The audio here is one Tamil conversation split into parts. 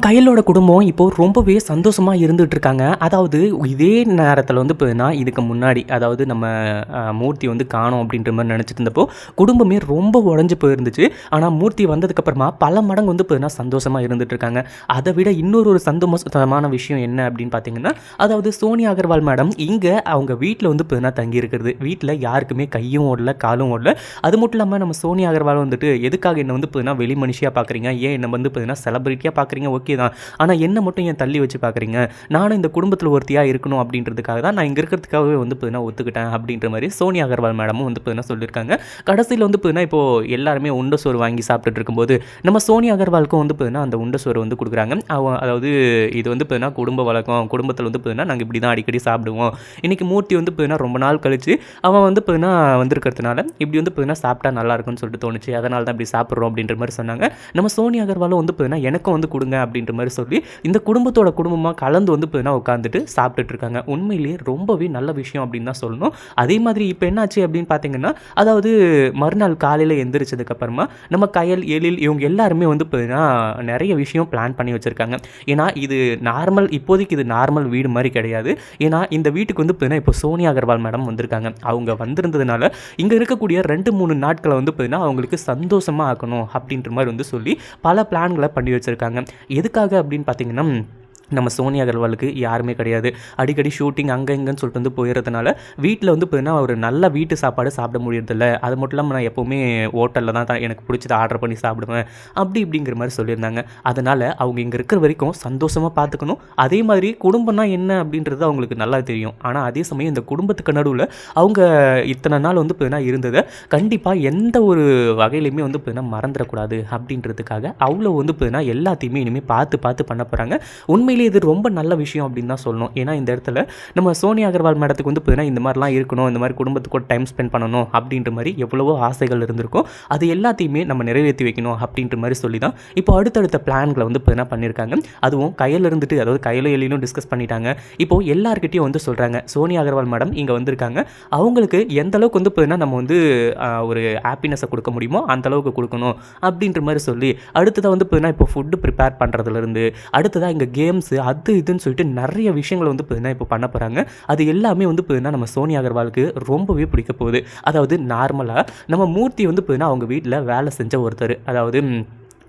கையலோட குடும்பம் இப்போ ரொம்பவே சந்தோஷமா இருந்துட்டு இருக்காங்க. அதாவது இதே நேரத்தில வந்து பார்த்தீங்கன்னா, இதுக்கு முன்னாடி அதாவது நம்ம மூர்த்தி வந்து காணோம் அப்படின்ற மாரி நெனச்சிட்டு இருந்தப்போ, குடும்பமே ரொம்ப உடைஞ்சு போயிருந்துச்சு. ஆனா மூர்த்தி வந்ததுக்கப்புறமா பல மடங்கு வந்து பார்த்தீங்கன்னா, சந்தோஷமா இருந்துட்டு இருக்காங்க. அத விட இன்னொரு ஒரு சந்தோஷமான விஷயம் என்ன அப்படின்னு பார்த்தீங்கன்னா, அதாவது சோனியா அகர்வால் மேடம் இங்க அவங்க வீட்ல வந்து பார்த்தீங்கன்னா தங்கி இருக்கிறது. வீட்ல யாருக்குமே கையும் ஓடல, காலும் ஓடல. அது மட்டும் இல்லாம நம்ம சோனியா அகர்வால் வந்துட்டு, "எதுக்காக என்ன வந்து பார்த்தீங்கன்னா வெளி மனுஷியா பார்க்குறீங்க? ஏன் என்ன வந்து பார்த்தீங்கன்னா செலிபிரிட்டியா பார்க்குறீங்க? ஓகே தான். ஆனா என்ன மட்டும் ஏன் தள்ளி வச்சு பார்க்குறீங்க? நானும் இந்த குடும்பத்தில ஒருத்தியா இருக்கணும் அப்படின்றதுக்காக தான் நான் இங்க இருக்கிறதுக்காகவே வந்து பார்த்தீங்கன்னா ஒத்துக்கிட்டேன்." அப்படின்ற மாரி சோனியா அகர்வால் மேடமும் வந்து பார்த்தீங்கன்னா சொல்லியிருக்காங்க. கடைசியில வந்து பார்த்தீங்கன்னா இப்போ எல்லாருமே உண்ட சோறு வாங்கி சாப்பிட்டுட்டு இருக்கும்போது, நம்ம சோனியா அகர்வாலுக்கும் வந்து பார்த்தீங்கன்னா அந்த உண்ட சோறு வந்து குடுக்குறாங்க. அதாவது இது வந்து பார்த்தீங்கன்னா குடும்ப வழக்கம். குடும்பத்தில வந்து பார்த்தீங்கன்னா நாங்க இப்படி தான் அடிக்கடி சாப்பிடுவோம். இன்னைக்கு மூர்த்தி வந்து பார்த்தீங்கன்னா ரொம்ப நாள் கழிச்சு அவன் வந்து பார்த்தீங்கன்னா வந்திருக்கிறதுனால இப்படி வந்து பார்த்தீங்கன்னா சாப்பிட்டா நல்லா இருக்கும்னு சொல்லிட்டு தோணுச்சு. அதனால தான் இப்படி சாப்பிடுறோம் அப்படின்ற மாரி சொன்னாங்க. நம்ம சோனியா அகர்வாலும் வந்து பார்த்தீங்கன்னா எனக்கும் வந்து குடுங்க அப்படின்ற மாரி சொல்லி இந்த குடும்பத்தோட குடும்பமா கலந்து வந்து பார்த்தீங்கன்னா உட்காந்துட்டு சாப்பிட்டுட்டு இருக்காங்க. உண்மையிலேயே ரொம்பவே நல்ல விஷயம் அப்படின்னு தான் சொல்லணும். அதே மாதிரி இப்போ என்னாச்சு அப்படின்னு பார்த்தீங்கன்னா, அதாவது மறுநாள் காலையில எந்திரிச்சதுக்கு அப்புறமா நம்ம கயல், எழில் இவங்க எல்லாருமே வந்து பார்த்தீங்கன்னா நெறைய விஷயம் பிளான் பண்ணி வச்சிருக்காங்க. ஏன்னா இது இப்போதைக்கு இது நார்மல் வீடு மாரி கிடையாது. ஏன்னா இந்த வீட்டுக்கு வந்து பார்த்தீங்கன்னா இப்போ சோனியா அகர்வால் மேடம் வந்திருக்காங்க. அவங்க வந்திருந்ததுனால இங்க இருக்கக்கூடிய 2, 3 நாட்கள வந்து பார்த்தீங்கன்னா அவங்களுக்கு சந்தோஷமா ஆக்கணும் அப்படின்ற மாரி வந்து சொல்லி பல பிளான்கள பண்ணி வச்சிருக்காங்க. எதுக்காக அப்படின்னு பார்த்தீங்கன்னா, நம்ம சோனியா அகர்வாலுக்கு யாருமே கிடையாது. அடிக்கடி ஷூட்டிங் அங்க இங்கன்னு சொல்லிட்டு வந்து போயிறதுனால, வீட்ல வந்து பார்த்தீங்கன்னா ஒரு நல்ல வீட்டு சாப்பாடு சாப்பிட முடியறதில்ல. அது மட்டும் இல்லாம நான் எப்பவுமே ஹோட்டல்ல தான் எனக்கு பிடிச்சத ஆர்டர் பண்ணி சாப்பிடுவேன். அப்படி இப்படிங்கிற மாரி சொல்லியிருந்தாங்க. அதனால அவங்க இங்க இருக்கிற வரைக்கும் சந்தோஷமா பார்த்துக்கணும். அதே மாதிரி குடும்பம்னா என்ன அப்படின்றது அவங்களுக்கு நல்லா தெரியும். ஆனா அதே சமயம் இந்த குடும்பத்துக்கு நடுவுல அவங்க இத்தனை நாள் வந்து பார்த்தீங்கன்னா இருந்தத கண்டிப்பா எந்த ஒரு வகையிலுமே வந்து பார்த்தீங்கன்னா மறந்துறக்கூடாது அப்படின்றதுக்காக அவ்வளோ வந்து பார்த்தீங்கன்னா எல்லாத்தையுமே இனிமே பார்த்து பார்த்து பண்ண போறாங்க. உண்மையிலேயே இது ரொம்ப நல்ல விஷயம் அப்படின்னு தான் சொல்லணும். ஏன்னா இந்த இடத்துல நம்ம சோனியா அகர்வால் மேடத்துக்கு வந்து பார்த்தீங்கன்னா இந்த மாதிரிலாம் இருக்கணும், இந்த மாதிரி குடும்பத்துக்கு கூட டைம் ஸ்பெண்ட் பண்ணணும் அப்படின்ற மாதிரி எவ்வளவோ ஆசைகள் இருந்திருக்கும். அது எல்லாத்தையுமே நம்ம நிறைவேற்றி வைக்கணும் அப்படின்ற மாதிரி சொல்லி தான் இப்போ அடுத்தடுத்த பிளான்களை வந்து பார்த்தீங்கன்னா பண்ணியிருக்காங்க. அதுவும் கையில் இருந்துட்டு அதாவது கையில் எழிலும் டிஸ்கஸ் பண்ணிட்டாங்க. இப்போ எல்லார்கிட்டையும் வந்து சொல்கிறாங்க, சோனியா அகர்வால் மேடம் இங்கே வந்திருக்காங்க, அவங்களுக்கு எந்த அளவுக்கு வந்து பார்த்தீங்கன்னா நம்ம வந்து ஒரு ஹாப்பினஸை கொடுக்க முடியுமோ அந்த அளவுக்கு கொடுக்கணும் அப்படின்ற மாதிரி சொல்லி அடுத்ததாக வந்து பார்த்தீங்கன்னா இப்போ ஃபுட்டு ப்ரிப்பேர் பண்ணுறதுலேருந்து அடுத்ததாக இங்கே கேம்ஸு அது இதுன்னு சொல்லிட்டு நிறைய விஷயங்கள் வந்து பார்த்தீங்கன்னா இப்போ பண்ண போகிறாங்க. அது எல்லாமே வந்து பார்த்தீங்கன்னா நம்ம சோனியா அகர்வாலுக்கு ரொம்பவே பிடிக்க போகுது. அதாவது நார்மலாக நம்ம மூர்த்தி வந்து பார்த்தீங்கன்னா அவங்க வீட்டில் வேலை செஞ்ச ஒருத்தர், அதாவது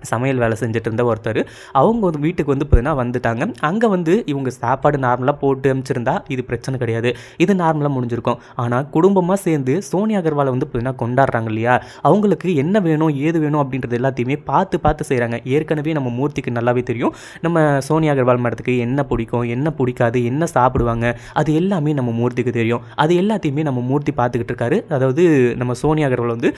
சமையல் வேலை செஞ்சுட்டு இருந்த ஒருத்தர், அவங்க வந்து வீட்டுக்கு வந்து பார்த்தீங்கன்னா வந்துட்டாங்க. அங்கே வந்து இவங்க சாப்பாடு நார்மலாக போட்டு அனுப்பிச்சிருந்தா இது பிரச்சனை கிடையாது, இது நார்மலாக முடிஞ்சிருக்கும். ஆனால் குடும்பமாக சேர்ந்து சோனியா அகர்வாலை வந்து பார்த்தீங்கன்னா கொண்டாடுறாங்க இல்லையா, அவங்களுக்கு என்ன வேணும் ஏது வேணும் அப்படின்றது எல்லாத்தையுமே பார்த்து பார்த்து செய்கிறாங்க. ஏற்கனவே நம்ம மூர்த்திக்கு நல்லாவே தெரியும் நம்ம சோனியா அகர்வால் மேடத்துக்கு என்ன பிடிக்கும் என்ன பிடிக்காது என்ன சாப்பிடுவாங்க அது எல்லாமே நம்ம மூர்த்திக்கு தெரியும். அது எல்லாத்தையுமே நம்ம மூர்த்தி பார்த்துக்கிட்டு இருக்காரு. அதாவது நம்ம சோனியா அகர்வால் வந்து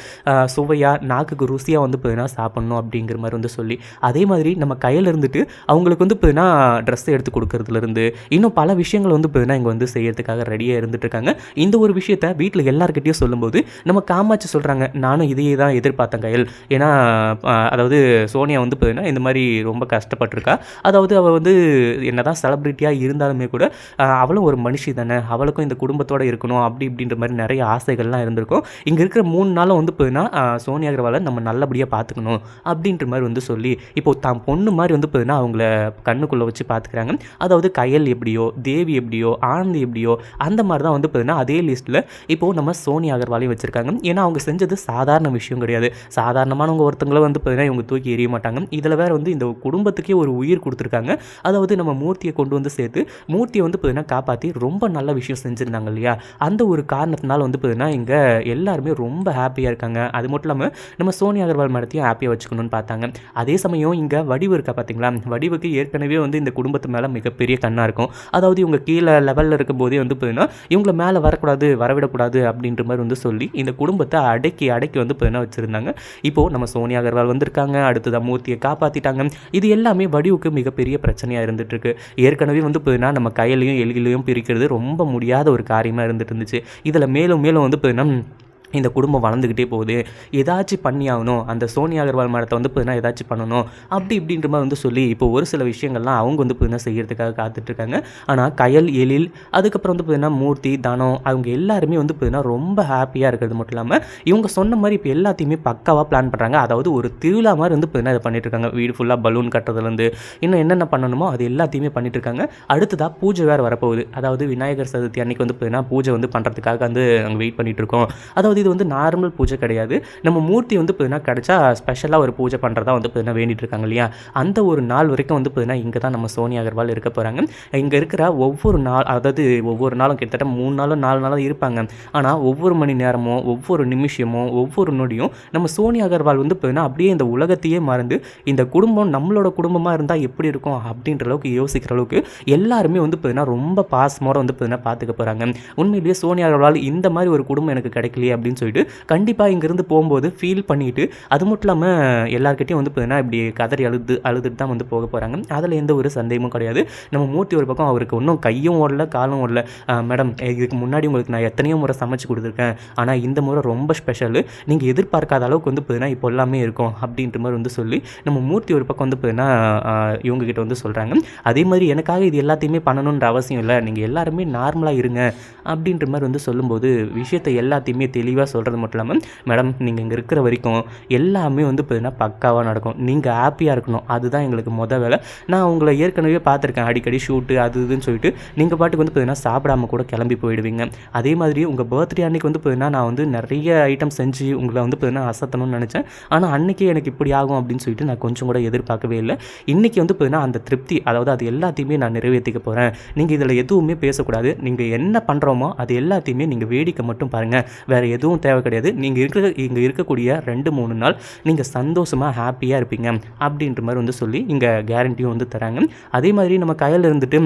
சுவையாக நாக்குக்கு ருசியாக வந்து பார்த்தீங்கன்னா சாப்பிட்ணும் அப்படிங்கிற மாதிரி வந்து சொல்லி, அதே மாதிரி நம்ம கையில் இருந்துட்டு அவங்களுக்கு வந்து பார்த்தீங்கன்னா ட்ரெஸ் எடுத்து கொடுக்கறதுலேருந்து இன்னும் பல விஷயங்கள் வந்து பார்த்தீங்கன்னா இங்கே வந்து செய்யறதுக்காக ரெடியாக இருந்துட்டு இருக்காங்க. இந்த ஒரு விஷயத்தை வீட்டில் எல்லாருக்கிட்டையும் சொல்லும்போது நம்ம காமாட்சி சொல்கிறாங்க, நானும் இதையே தான் எதிர்பார்த்தேன் கையில். ஏன்னா அதாவது சோனியா வந்து பார்த்தீங்கன்னா இந்த மாதிரி ரொம்ப கஷ்டப்பட்டிருக்கா. அதாவது அவள் வந்து என்னதான் செலிப்ரிட்டியாக இருந்தாலுமே கூட அவளும் ஒரு மனுஷி தானே, அவளுக்கும் இந்த குடும்பத்தோடு இருக்கணும் அப்படி இப்படின்ற மாதிரி நிறைய ஆசைகள்லாம் இருந்திருக்கும். இங்கே இருக்கிற 3 நாளும் வந்து பார்த்தீங்கன்னா சோனியா அகர்வாலை நம்ம நல்லபடியாக பார்த்துக்கணும் அப்படின்ற மாதிரி வந்து சொல்லி இப்போ தான் பொண்ணு மாதிரி வந்து பார்த்தீங்கன்னா அவங்கள கண்ணுக்குள்ளே வச்சு பார்த்துக்கிறாங்க. அதாவது கயல் எப்படியோ தேவி எப்படியோ ஆனந்தி எப்படியோ அந்த மாதிரி தான் வந்து பார்த்தீங்கன்னா அதே லிஸ்ட்டில் இப்போது நம்ம சோனியா அகர்வாலையும் வச்சுருக்காங்க. ஏன்னா அவங்க செஞ்சது சாதாரண விஷயம் கிடையாது. சாதாரணமானவங்க ஒருத்தங்களை வந்து பார்த்தீங்கன்னா இவங்க தூக்கி எறிய மாட்டாங்க. இதில் வேறு வந்து இந்த குடும்பத்துக்கே ஒரு உயிர் கொடுத்துருக்காங்க. அதாவது நம்ம மூர்த்தியை கொண்டு வந்து சேர்த்து மூர்த்தியை வந்து பார்த்தீங்கன்னா காப்பாற்றி ரொம்ப நல்ல விஷயம் செஞ்சுருந்தாங்க இல்லையா, அந்த ஒரு காரணத்தினால வந்து பார்த்தீங்கன்னா இங்கே எல்லாருமே ரொம்ப ஹாப்பியாக இருக்காங்க. அது மட்டும் இல்லாமல் நம்ம சோனியா அகர்வால் மேடத்தையும் ஹாப்பியாக வச்சுக்கணும்னு பார்த்தாங்க. அதே சமயம் இங்கே வடிவு இருக்கா பார்த்தீங்களா, வடிவுக்கு ஏற்கனவே வந்து இந்த குடும்பத்து மேலே மிகப்பெரிய கண்ணாக இருக்கும். அதாவது இவங்க கீழே லெவலில் இருக்கும்போதே வந்து பார்த்தீங்கன்னா இவங்கள மேலே வரக்கூடாது வரவிடக்கூடாது அப்படின்ற மாதிரி வந்து சொல்லி இந்த குடும்பத்தை அடக்கி அடக்கி வந்து பார்த்தீங்கன்னா வச்சுருந்தாங்க. இப்போது நம்ம சோனியா அகர்வால் வந்திருக்காங்க, அடுத்ததாக மூர்த்தியை காப்பாற்றிட்டாங்க. இது எல்லாமே வடிவுக்கு மிகப்பெரிய பிரச்சனையாக இருந்துகிட்ருக்கு. ஏற்கனவே வந்து பார்த்தீங்கன்னா நம்ம கையிலையும் எலிகளையும் பிரிக்கிறது ரொம்ப முடியாத ஒரு காரியமாக இருந்துட்டு இருந்துச்சு. இதில் மேலும் மேலும் வந்து பார்த்தீங்கன்னா இந்த குடும்பம் வளர்ந்துக்கிட்டே போகுது, ஏதாச்சும் பண்ணி ஆகணும், அந்த சோனியா அகர்வால் மேடத்தை வந்து பார்த்தீங்கன்னா ஏதாச்சும் பண்ணணும் அப்படி இப்படின்ற மாதிரி வந்து சொல்லி இப்போ ஒரு சில விஷயங்கள்லாம் அவங்க வந்து பார்த்தீங்கன்னா செய்கிறதுக்காக காத்துட்ருக்காங்க. ஆனால் கயல், எழில், அதுக்கப்புறம் வந்து பார்த்தீங்கன்னா மூர்த்தி, தனம் அவங்க எல்லாருமே வந்து பார்த்தீங்கன்னா ரொம்ப ஹாப்பியாக இருக்கிறது மட்டும் இல்லாமல் இவங்க சொன்ன மாதிரி இப்போ எல்லாத்தையுமே பக்காவாக பிளான் பண்ணுறாங்க. அதாவது ஒரு திருவிழா மாதிரி வந்து பார்த்தீங்கன்னா இதை பண்ணிட்டுருக்காங்க. வீடு ஃபுல்லாக பலூன் கட்டுறதுலேருந்து இன்னும் என்னென்ன பண்ணணுமோ அது எல்லாத்தையுமே பண்ணிட்டுருக்காங்க. அடுத்ததாக பூஜை வேறு வரப்போகுது. அதாவது விநாயகர் சதுர்த்தி அன்னைக்கு வந்து பார்த்தீங்கன்னா பூஜை வந்து பண்ணுறதுக்காக வந்து அங்கே வெயிட் பண்ணிகிட்ருக்கோம். அதாவது இது வந்து நார்மல் பூஜை கிடையாது. நம்ம மூர்த்தி வந்து பார்த்தீங்கன்னா கிடைச்சா ஸ்பெஷலாக ஒரு பூஜை பண்ணுறதா வந்து பார்த்தீங்கன்னா வேண்டிட்டு இருக்காங்க இல்லையா? அந்த ஒரு நாள் வரைக்கும் வந்து பார்த்தீங்கன்னா இங்கே தான் நம்ம சோனியா அகர்வால் இருக்க போகிறாங்க. இங்கே இருக்கிற ஒவ்வொரு நாள், அதாவது ஒவ்வொரு நாளும் கிட்டத்தட்ட 3 நாளும் 4 நாளும் இருப்பாங்க. ஆனால் ஒவ்வொரு மணி நேரமும், ஒவ்வொரு நிமிஷமும், ஒவ்வொரு நொடியும் நம்ம சோனியா அகர்வால் வந்து பார்த்தீங்கன்னா அப்படியே இந்த உலகத்தையே மறந்து இந்த குடும்பம் நம்மளோட குடும்பமாக இருந்தால் எப்படி இருக்கும் அப்படின்ற அளவுக்கு யோசிக்கிற அளவுக்கு எல்லாருமே வந்து பார்த்தீங்கன்னா ரொம்ப பாசமோட வந்து பார்த்தீங்கன்னா பார்த்துக்க போகிறாங்க. உண்மையிலேயே சோனியா அகர்வால் இந்த மாதிரி ஒரு குடும்பம் எனக்கு கிடைக்கலையே அப்படின்னு சொல்லிட்டு கண்டிப்பாக இங்கேருந்து போகும்போது ஃபீல் பண்ணிவிட்டு, அது மட்டும் இல்லாமல் எல்லாருக்கிட்டையும் வந்து பார்த்தீங்கன்னா இப்படி கதறி அழுதுட்டு தான் வந்து போக போகிறாங்க. அதில் எந்த ஒரு சந்தேகமும் கிடையாது. நம்ம மூர்த்தி ஒரு பக்கம் அவருக்கு இன்னும் கையும் ஓடல, காலும் ஓடல. மேடம், இதுக்கு முன்னாடி உங்களுக்கு நான் எத்தனையோ முறை சமைச்சு கொடுத்துருக்கேன், ஆனால் இந்த முறை ரொம்ப ஸ்பெஷலு, நீங்கள் எதிர்பார்க்காத அளவுக்கு வந்து பார்த்தீங்கன்னா இப்போ எல்லாமே இருக்கும் அப்படின்ற மாதிரி வந்து சொல்லி நம்ம மூர்த்தி ஒரு பக்கம் வந்து பார்த்தீங்கன்னா இவங்ககிட்ட வந்து சொல்கிறாங்க. அதே மாதிரி எனக்காக இது எல்லாத்தையுமே பண்ணணுன்ற அவசியம் இல்லை, நீங்கள் எல்லாருமே நார்மலாக இருங்க அப்படின்ற மாதிரி வந்து சொல்லும்போது விஷயத்தை எல்லாத்தையுமே தெளிவாக சொல்கிறது மட்டும் இல்லாமல், மேடம் நீங்கள் இங்கே இருக்கிற வரைக்கும் எல்லாமே வந்து பார்த்தீங்கன்னா பக்காவாக நடக்கும், நீங்கள் ஹாப்பியாக இருக்கணும், அதுதான் எங்களுக்கு வேலை. நான் உங்களை ஏற்கனவே பார்த்துருக்கேன், அடிக்கடி ஷூட்டு அது இதுன்னு சொல்லிட்டு நீங்கள் பாட்டுக்கு வந்து பார்த்தீங்கன்னா சாப்பிடாம கூட கிளம்பி போயிடுவீங்க. அதே மாதிரி உங்கள் பர்த்டே அன்றைக்கி வந்து பார்த்தீங்கன்னா நான் வந்து நிறைய ஐட்டம் செஞ்சு உங்களை வந்து பார்த்தீங்கன்னா அசத்தணும்னு நினச்சேன். ஆனால் அன்றைக்கி எனக்கு இப்படி ஆகும் அப்படின்னு சொல்லிட்டு நான் கொஞ்சம் கூட எதிர்பார்க்கவே இல்லை. இன்றைக்கி வந்து பார்த்தீங்கன்னா அந்த திருப்தி, அதாவது அது எல்லாத்தையுமே நான் நிறைவேற்றிக்க போகிறேன். நீங்கள் இதில் எதுவுமே பேசக்கூடாது, நீங்கள் என்ன பண்ணுறோமோ அது எல்லாத்தையுமே நீங்கள் வேடிக்கை மட்டும் பாருங்கள், வேறு எதுவும் தேவை கிடையாது. நீங்கள் இங்கே இருக்கக்கூடிய 2-3 நாள் நீங்கள் சந்தோஷமாக ஹாப்பியாக இருப்பீங்க அப்படின்ற மாதிரி வந்து சொல்லி இங்கே கேரண்டியும் வந்து தராங்க. அதே மாதிரி நம்ம கையில் இருந்துட்டு,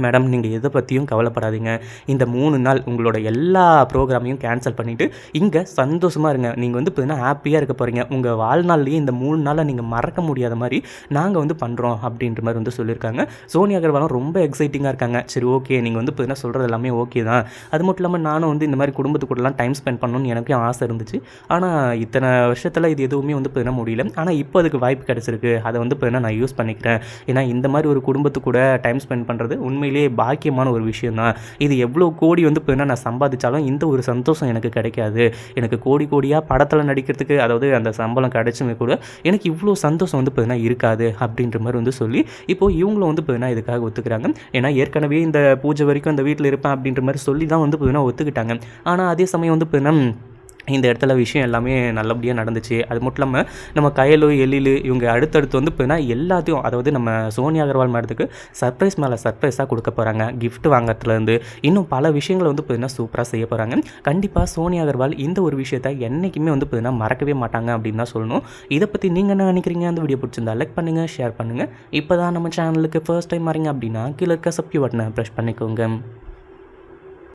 மேடம் நீங்கள் எதை பற்றியும் கவலைப்படாதீங்க, இந்த 3 நாள் உங்களோட எல்லா ப்ரோக்ராமையும் கேன்சல் பண்ணிவிட்டு இங்கே சந்தோஷமாக இருங்க, நீங்கள் வந்து பார்த்தீங்கன்னா ஹாப்பியாக இருக்க போகிறீங்க, உங்கள் வாழ்நாள்லேயே இந்த 3 நாளை நீங்கள் மறக்க முடியாத மாதிரி நாங்கள் வந்து பண்ணுறோம் அப்படின்ற மாதிரி வந்து சொல்லியிருக்காங்க. சோனியா அகர்வாலும் ரொம்ப எக்ஸைட்டிங்காக இருக்காங்க. சரி, ஓகே, நீங்கள் வந்து பார்த்தீங்கன்னா சொல்கிறது எல்லாமே ஓகே தான், அது மட்டும் இல்லாமல் நானும் வந்து இந்த மாதிரி குடும்பத்து கூடலாம் டைம் ஸ்பெண்ட் பண்ணணும்னு எனக்கும் ஆசை இருந்துச்சு. ஆனால் இத்தனை வருஷத்தில் இது எதுவுமே வந்து பார்த்தீங்கன்னா முடியல. ஆனால் இப்போ அதுக்கு வாய்ப்பு கிடச்சிருக்கு, அதை வந்து பார்த்தீங்கன்னா நான் யூஸ் பண்ணிக்கிறேன். ஏன்னா இந்த மாதிரி ஒரு குடும்பத்து கூட டைம் ஸ்பெண்ட் பண்ணுறது உண்மையிலேயே பாக்கியமான ஒரு விஷயம் தான். இது எவ்வளோ கோடி வந்து பார்த்தீங்கன்னா நான் சம்பாதிச்சாலும் இந்த ஒரு சந்தோஷம் எனக்கு கிடைக்காது. எனக்கு கோடி கோடியாக படத்தில் நடிக்கிறதுக்கு, அதாவது அந்த சம்பளம் கிடைச்சுமே கூட எனக்கு இவ்வளோ சந்தோஷம் வந்து பார்த்தீங்கன்னா இருக்காது அப்படின்ற மாதிரி வந்து சொல்லி இப்போது இவங்களும் வந்து பார்த்தீங்கன்னா இதுக்காக ஒத்துக்கிறாங்க. ஏன்னா ஏற்கனவே இந்த பூஜை வரைக்கும் அந்த வீட்டில் இருப்பேன் அப்படின்ற மாதிரி சொல்லி தான் வந்து பார்த்தீங்கன்னா ஒத்துக்கிட்டாங்க. ஆனால் அதே சமயம் வந்து பார்த்தீங்கன்னா இந்த இடத்துல விஷயம் எல்லாமே நல்லபடியாக நடந்துச்சு. அது மட்டும் இல்லாமல் நம்ம கயலு, எழிலு இவங்க அடுத்தடுத்து வந்து பார்த்தீங்கன்னா எல்லாத்தையும், அதாவது நம்ம சோனியா அகர்வால் மேடத்துக்கு சர்ப்ரைஸ் மேலே சர்ப்ரைஸாக கொடுக்க போகிறாங்க. கிஃப்ட் வாங்குறதுலேருந்து இன்னும் பல விஷயங்களை வந்து பார்த்தீங்கன்னா சூப்பராக செய்ய போகிறாங்க. கண்டிப்பாக சோனியா அகர்வால் இந்த ஒரு விஷயத்தை என்றைக்குமே வந்து பார்த்தீங்கன்னா மறக்கவே மாட்டாங்க அப்படின்னு தான் சொல்லணும். இதை பற்றி நீங்கள் என்ன நினைக்கிறீங்க? அந்த வீடியோ பிடிச்சிருந்தா லைக் பண்ணுங்கள், ஷேர் பண்ணுங்கள். இப்போ தான் நம்ம சேனலுக்கு ஃபர்ஸ்ட் டைம் வரீங்க அப்படின்னா கீழே இருக்க சப்ஸ்கிரைப் பட்டனை ப்ரெஸ் பண்ணிக்கோங்க.